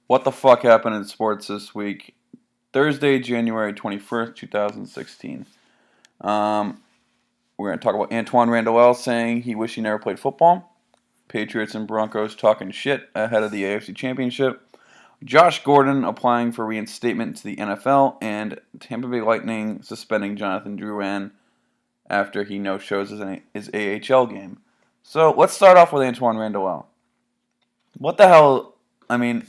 What the fuck happened in sports this week? Thursday, January 21st, 2016. Um, we're going to talk about Antoine Randall saying he wished he never played football. Patriots and Broncos talking shit ahead of the AFC Championship. Josh Gordon applying for reinstatement to the NFL. And Tampa Bay Lightning suspending Jonathan Drouin after he no-shows his AHL game. So let's start off with Antoine Randall. What the hell? I mean,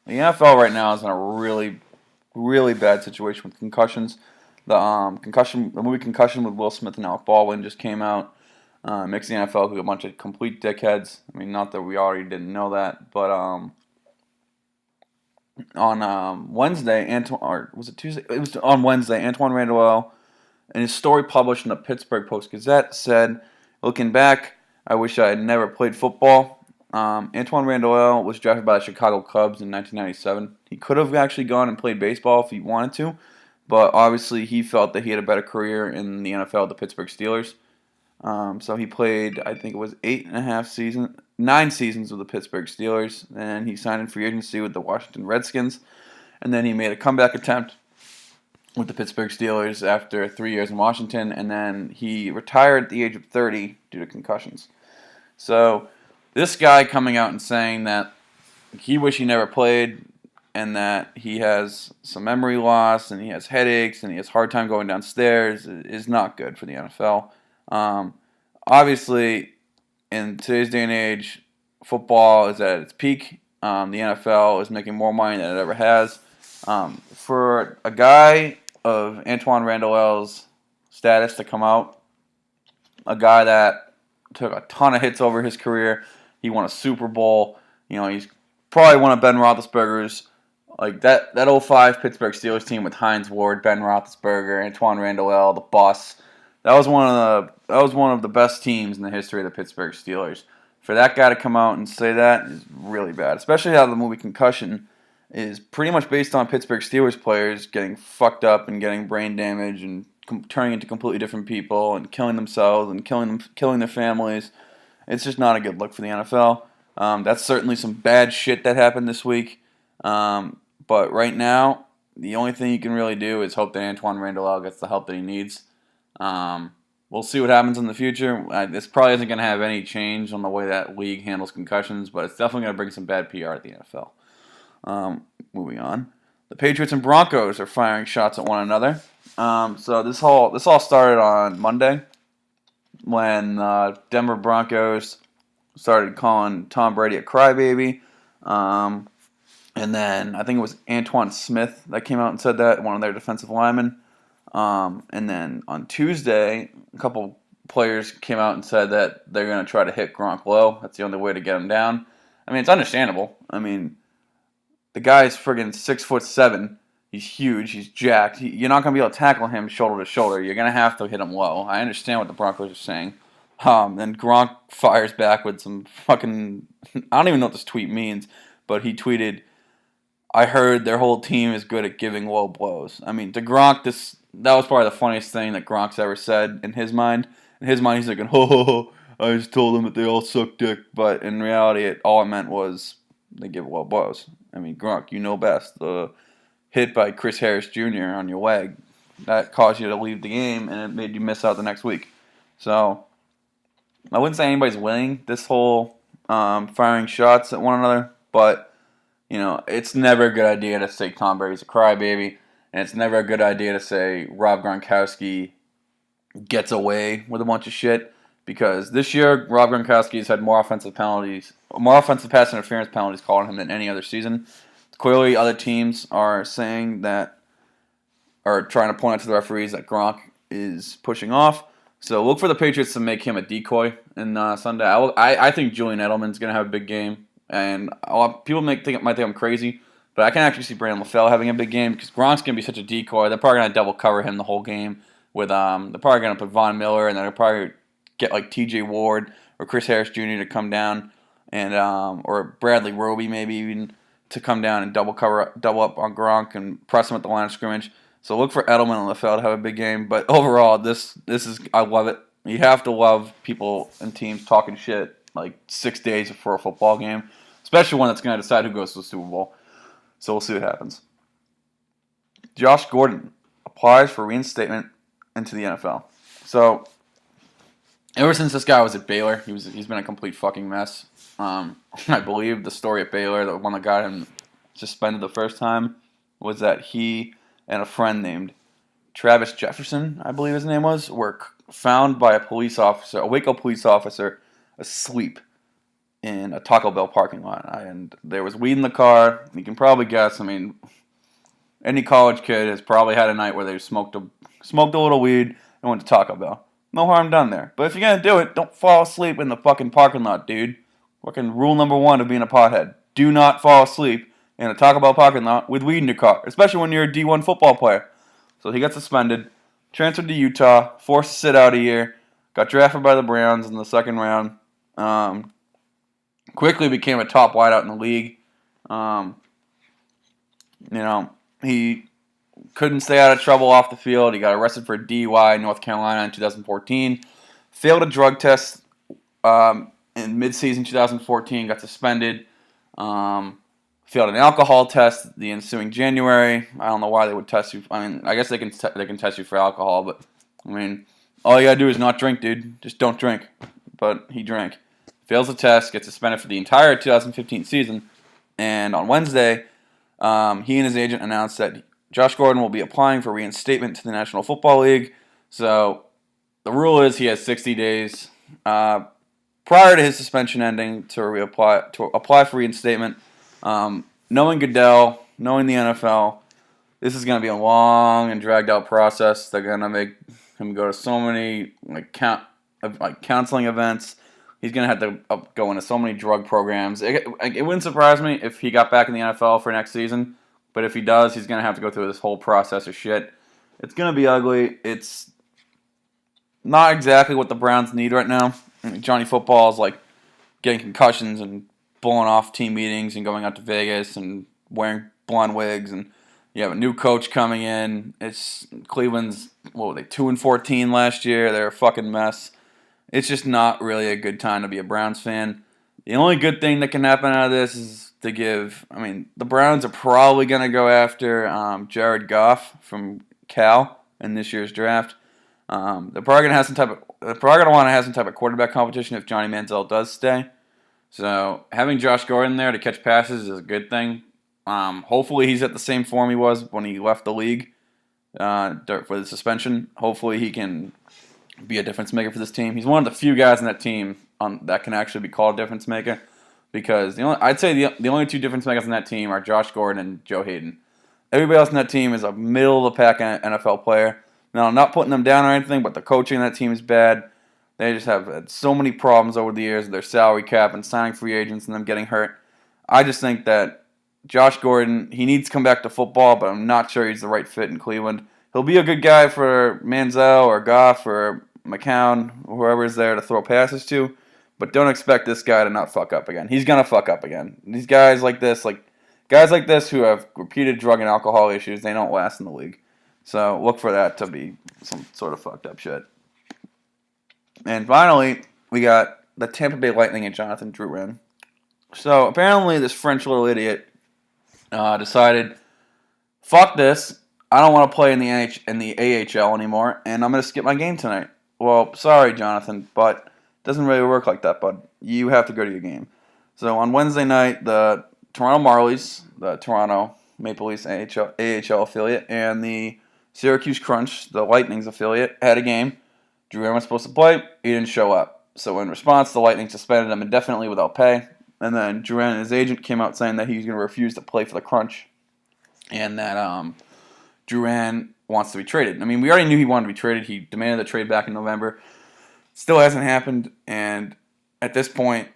the NFL right now is in a really, really bad situation with concussions. The movie Concussion with Will Smith and Alec Baldwin just came out, mixing the NFL with a bunch of complete dickheads. I mean, not that we already didn't know that, but on Wednesday, or was it Tuesday? It was on Wednesday. Antoine Randall, in his story published in the Pittsburgh Post-Gazette, said, "Looking back, I wish I had never played football." Antoine Randall was drafted by the Chicago Cubs in 1997. He could have actually gone and played baseball if he wanted to, but obviously he felt that he had a better career in the NFL with the Pittsburgh Steelers. So he played, I think it was 9 seasons with the Pittsburgh Steelers, and he signed in free agency with the Washington Redskins, and then he made a comeback attempt with the Pittsburgh Steelers after 3 years in Washington, and then he retired at the age of 30 due to concussions. So this guy coming out and saying that he wish he never played and that he has some memory loss and he has headaches and he has a hard time going downstairs is not good for the NFL. Obviously, in today's day and age, football is at its peak. The NFL is making more money than it ever has. For a guy of Antoine Randall's status to come out, a guy that took a ton of hits over his career, he won a Super Bowl. He's probably one of Ben Roethlisberger's, like that '05 Pittsburgh Steelers team with Hines Ward, Ben Roethlisberger, Antoine Randall, the Boss. That was one of the best teams in the history of the Pittsburgh Steelers. For that guy to come out and say that is really bad, especially how the movie Concussion is pretty much based on Pittsburgh Steelers players getting fucked up and getting brain damage and turning into completely different people and killing themselves and killing their families. It's just not a good look for the NFL. That's certainly some bad shit that happened this week. But right now, the only thing you can really do is hope that Antoine Randall gets the help that he needs. We'll see what happens in the future. This probably isn't going to have any change on the way that league handles concussions, but it's definitely going to bring some bad PR at the NFL. Moving on. The Patriots and Broncos are firing shots at one another. So this all started on Monday when Denver Broncos started calling Tom Brady a crybaby. And then I think it was Antoine Smith that came out and said that, one of their defensive linemen. And then on Tuesday, a couple players came out and said that they're going to try to hit Gronk low. That's the only way to get him down. I mean, it's understandable. I mean, the guy's friggin' 6'7". He's huge. He's jacked. You're not going to be able to tackle him shoulder to shoulder. You're going to have to hit him low. I understand what the Broncos are saying. Then Gronk fires back with some fucking... I don't even know what this tweet means, but he tweeted, "I heard their whole team is good at giving low blows." I mean, to Gronk, that was probably the funniest thing that Gronk's ever said in his mind. In his mind, he's like, "Ho ho ho! I just told them that they all suck dick." But in reality, all it meant was they give low blows. I mean, Gronk, you know best. The hit by Chris Harris Jr. on your leg, that caused you to leave the game, and it made you miss out the next week. So I wouldn't say anybody's winning this whole firing shots at one another, but it's never a good idea to say Tom Brady's a crybaby, and it's never a good idea to say Rob Gronkowski gets away with a bunch of shit, because this year Rob Gronkowski has had more offensive pass interference penalties called on him than any other season. Clearly, other teams are saying that, or trying to point out to the referees that Gronk is pushing off. So look for the Patriots to make him a decoy in Sunday. I think Julian Edelman's going to have a big game. And a lot of people might think I'm crazy, but I can actually see Brandon LaFell having a big game because Gronk's going to be such a decoy. They're probably going to double cover him the whole game. They're probably going to put Von Miller, and then they'll probably get like T.J. Ward or Chris Harris Jr. to come down, and or Bradley Roby maybe even to come down and double up on Gronk and press him at the line of scrimmage. So look for Edelman and LaFell to have a big game. But overall, this is, I love it. You have to love people and teams talking shit like 6 days before a football game, especially one that's going to decide who goes to the Super Bowl. So we'll see what happens. Josh Gordon applies for reinstatement into the NFL. So ever since this guy was at Baylor, he's been a complete fucking mess. I believe the story at Baylor, the one that got him suspended the first time, was that he and a friend named Travis Jefferson, I believe his name was, were found by a Waco police officer, asleep in a Taco Bell parking lot. And there was weed in the car. You can probably guess. I mean, any college kid has probably had a night where they smoked a little weed and went to Taco Bell. No harm done there. But if you're gonna do it, don't fall asleep in the fucking parking lot, dude. Fucking rule number 1 of being a pothead: do not fall asleep in a Taco Bell parking lot with weed in your car, especially when you're a D1 football player. So he got suspended, transferred to Utah, forced to sit out a year, got drafted by the Browns in the second round. Quickly became a top wideout in the league. He couldn't stay out of trouble off the field. He got arrested for DUI in North Carolina in 2014. Failed a drug test in mid-season 2014. Got suspended. Failed an alcohol test the ensuing January. I don't know why they would test you. I mean, I guess they can test you for alcohol, but I mean, all you gotta do is not drink, dude. Just don't drink. But he drank. Fails the test, gets suspended for the entire 2015 season, and on Wednesday, he and his agent announced that Josh Gordon will be applying for reinstatement to the National Football League. So the rule is he has 60 days prior to his suspension ending to apply for reinstatement. Knowing Goodell, knowing the NFL, this is going to be a long and dragged out process. They're going to make him go to so many counseling events. He's going to have to go into so many drug programs. It wouldn't surprise me if he got back in the NFL for next season. But if he does, he's going to have to go through this whole process of shit. It's going to be ugly. It's not exactly what the Browns need right now. I mean, Johnny Football is like getting concussions and blowing off team meetings and going out to Vegas and wearing blonde wigs. And you have a new coach coming in. It's Cleveland's, 2-14 last year. They're a fucking mess. It's just not really a good time to be a Browns fan. The only good thing that can happen out of this is the Browns are probably going to go after Jared Goff from Cal in this year's draft. They're probably going to want to have some type of quarterback competition if Johnny Manziel does stay. So having Josh Gordon there to catch passes is a good thing. Hopefully he's at the same form he was when he left the league for the suspension. Hopefully he can be a difference maker for this team. He's one of the few guys in that team that can actually be called a difference maker, because I'd say the only two difference makers in that team are Josh Gordon and Joe Hayden. Everybody else in that team is a middle of the pack NFL player. Now, I'm not putting them down or anything, but the coaching in that team is bad. They just have had so many problems over the years with their salary cap and signing free agents and them getting hurt. I just think that Josh Gordon, he needs to come back to football, but I'm not sure he's the right fit in Cleveland. He'll be a good guy for Manziel or Goff or McCown, whoever's there to throw passes to, but don't expect this guy to not fuck up again. He's gonna fuck up again. These guys like this who have repeated drug and alcohol issues, they don't last in the league. So look for that to be some sort of fucked up shit. And finally, we got the Tampa Bay Lightning and Jonathan Drouin. So apparently, this French little idiot decided, fuck this. I don't want to play in the AHL anymore, and I'm going to skip my game tonight. Well, sorry, Jonathan, but it doesn't really work like that, bud. You have to go to your game. So on Wednesday night, the Toronto Marlies, the Toronto Maple Leafs AHL affiliate, and the Syracuse Crunch, the Lightning's affiliate, had a game. Drouin was supposed to play. He didn't show up. So in response, the Lightning suspended him indefinitely without pay. And then Drouin and his agent came out saying that he's going to refuse to play for the Crunch, and that Drouin wants to be traded. I mean, we already knew he wanted to be traded. He demanded the trade back in November. Still hasn't happened, and at this point,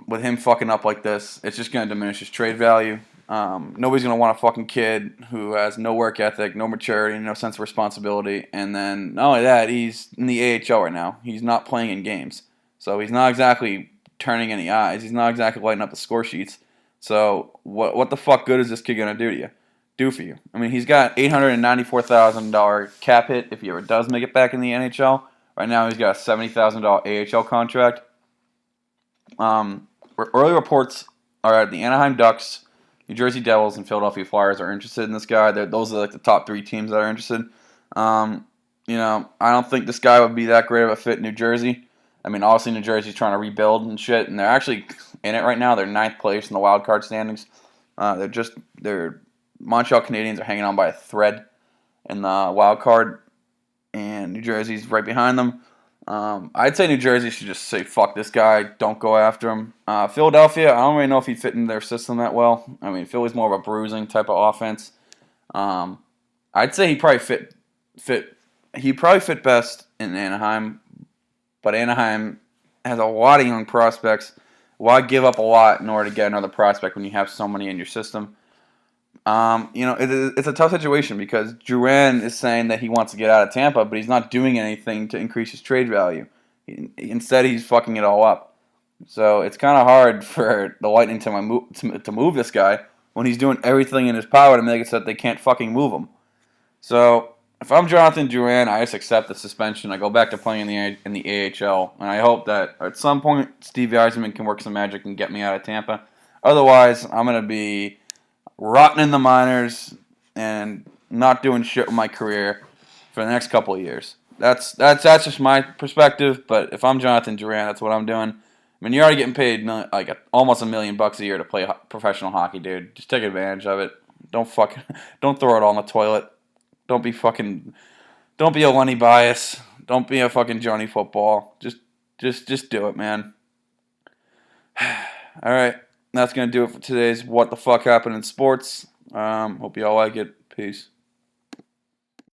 with him fucking up like this, it's just going to diminish his trade value. Nobody's going to want a fucking kid who has no work ethic, no maturity, no sense of responsibility, and then not only that, he's in the AHL right now. He's not playing in games, so he's not exactly turning any eyes. He's not exactly lighting up the score sheets. So what the fuck good is this kid going to do for you? I mean, he's got $894,000 cap hit if he ever does make it back in the NHL. Right now, he's got a $70,000 AHL contract. Early reports are the Anaheim Ducks, New Jersey Devils and Philadelphia Flyers are interested in this guy. Those are like the top 3 teams that are interested. I don't think this guy would be that great of a fit in New Jersey. I mean, obviously New Jersey's trying to rebuild and shit, and they're actually in it right now. They're 9th place in the wild card standings. They're Montreal Canadiens are hanging on by a thread in the wild card, and New Jersey's right behind them. I'd say New Jersey should just say fuck this guy, don't go after him. Philadelphia, I don't really know if he'd fit in their system that well. I mean, Philly's more of a bruising type of offense. I'd say he'd probably fit best in Anaheim, but Anaheim has a lot of young prospects. Why give up a lot in order to get another prospect when you have so many in your system? It's a tough situation because Drouin is saying that he wants to get out of Tampa, but he's not doing anything to increase his trade value. Instead, he's fucking it all up. So it's kind of hard for the Lightning to move this guy when he's doing everything in his power to make it so that they can't fucking move him. So if I'm Jonathan Drouin, I just accept the suspension. I go back to playing in the AHL, and I hope that at some point Stevie Yzerman can work some magic and get me out of Tampa. Otherwise, I'm gonna be rotting in the minors and not doing shit with my career for the next couple of years. That's just my perspective. But if I'm Jonathan Drouin, that's what I'm doing. I mean, you're already getting paid almost $1 million a year to play professional hockey, dude. Just take advantage of it. Don't throw it all in the toilet. Don't be a Lenny Bias. Don't be a fucking Johnny Football. Just do it, man. All right. That's going to do it for today's What the Fuck Happened in Sports. Hope you all like it. Peace.